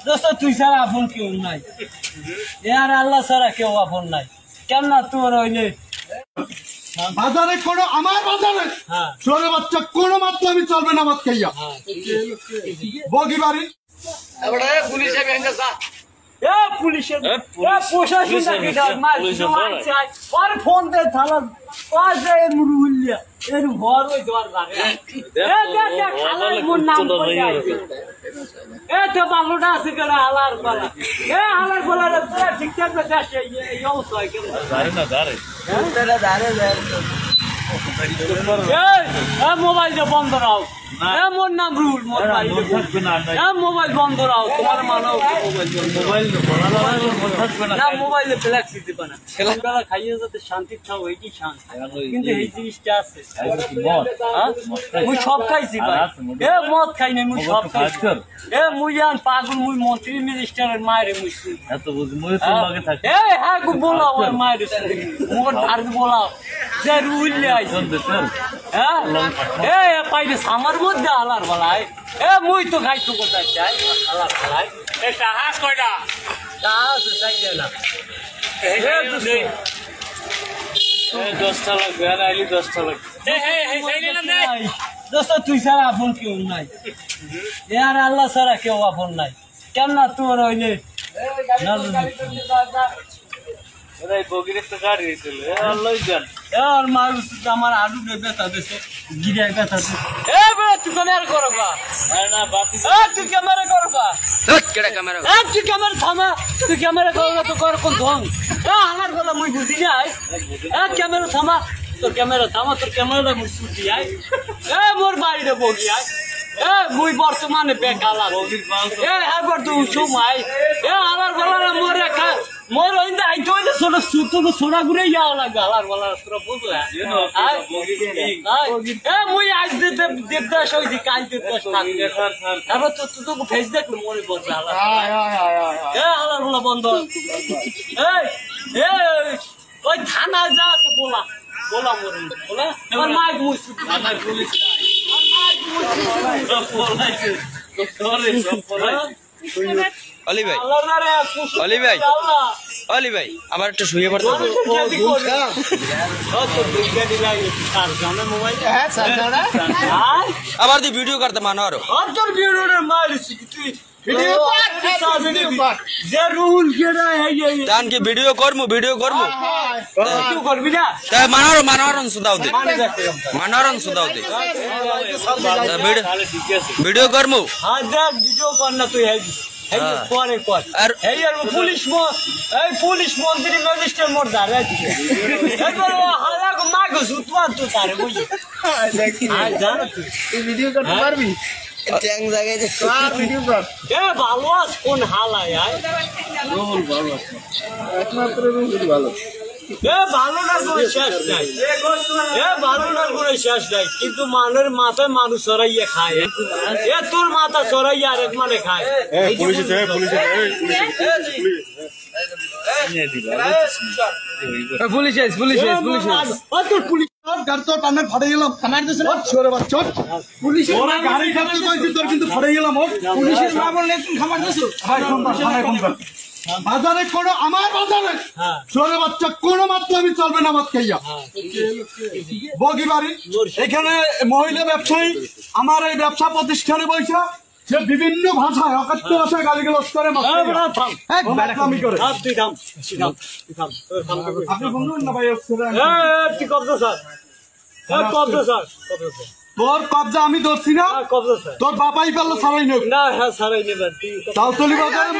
দোস্ত তুই ছাড়া আপন কেউ নাই, আর আল্লাহ ছাড়া কেউ আপন নাই। কেন তোমার হইলে বাজারে কোনো আমার বাজারে ছোট বাচ্চা কোনো মাত্র আমি চলবে না মাত খাইয়া বগি বাড়ি পুলিশের প্রশাসন ফোন দে থানা মুরুলিয়া এর ঘর ওই দেওয়ার তো বাংলাটা আছে কেন হালার পালা হালার পালা ঠিক থাকবে দেশে এই অবস্থা হয় কেন মোবাইলটা বন্ধ রাও, মোর নাম রুল, মোবাইল বন্ধ রাও। তোমার মানো মোবাইলে ফ্ল্যাক্সি দিবে না, খাইয়ে যাতে শান্তি খাও, এইটি শান্তি। কিন্তু এই জিনিসটা আছে, মুই সব খাইছি ভাই, মদ খাই নাই, মুই সব খাইছি। মুই জান পাগল, মুই মন্ত্রী মিনিস্টারের মায়ের মুই হ্যাঁ বলাও আর মায়ের মোর আর বলাও যে রুইলে আইসন পাইলে আমার মধ্যে আলার বলায় মুই তো খাইতো কোথায় চাই আলার বলায় হাঁস কয়টা চাই না 10টা লাগবে আর আইলি 10টা লাগবে দোস্ত তুই ছাড়া আপন কেউ নাই, আর আল্লাহ ছাড়া কেউ আপন নাই। কেন তোমার হইলে আমার আলু ব্যথা দিছে, গিরে ব্যথা দিছে। তুই ক্যামেরা করো তুই ক্যামেরা করো তুই ক্যামেরা থামা, তুই ক্যামেরা করো তো কর কোন ধন আমার বলা মুই বুঝি নাই। ক্যামেরা থামা, তোর ক্যামেরা থামা, তোর ক্যামেরাটা মুই ছুটি আয় মোর বাড়িতে বগি আয় মুই বর্তমানে বেকালার এবার তো সময় আমার বলার মোর একা মোর ওইটা আইতে হইলে ছোট সুতো সোনা ঘুরে যাওয়া লাগবে আলার বলার তোরা বুঝলো মুই আজ দেবদাস হয়েছি কাল দেবদাস এবার তো তোকে ফেস দেখলো মনে পড়ছে আলার বলা বন্ধ ওই থানায় যা আছে বলা মরে বলা এবার মাইক মুই পুলিশ অলি ভাই আমার একটু শুয়ে পড়তে আবার দি ভিডিও করতে মানো আরো ভিডিও করবো মানোরন সুদাও দে ভিডিও করবো ভিডিও কর না তুই পরে কর পুলিশ মন্ত্রী ম্যাজিস্ট্রেট মোট দাঁড়ায় মাগো সুতমার তো তারে বুঝি ভিডিও করতে পারবি ভালো আছ কোন হালায় ভালো ভালোটার কোনো শেষ নাই ভালোটার কোনো শেষ নাই কিন্তু মানুষের মাথায় মানুষ সরাইয়া খায় তোর মাথা সরাইয়া আরেক মানে খায় বাজারে কোনো আমার বাজারে ছোট বাচ্চা কোনো মাত্র আমি চলবে না মাত খাইয়া বগি বাড়ি এখানে মহিলা ব্যবসায়ী আমার এই ব্যবসা প্রতিষ্ঠানে বৈশা সে বিভিন্ন ভাষায় অকাত্য ভাষায় গালিগালাজ করে আপনি বলুন না ভাই তোর কবজা আমি ধরছি না তোর বাবাই পারলো সারাই নেব না হ্যাঁ সারাই নেবেন তাও চলি বাজারে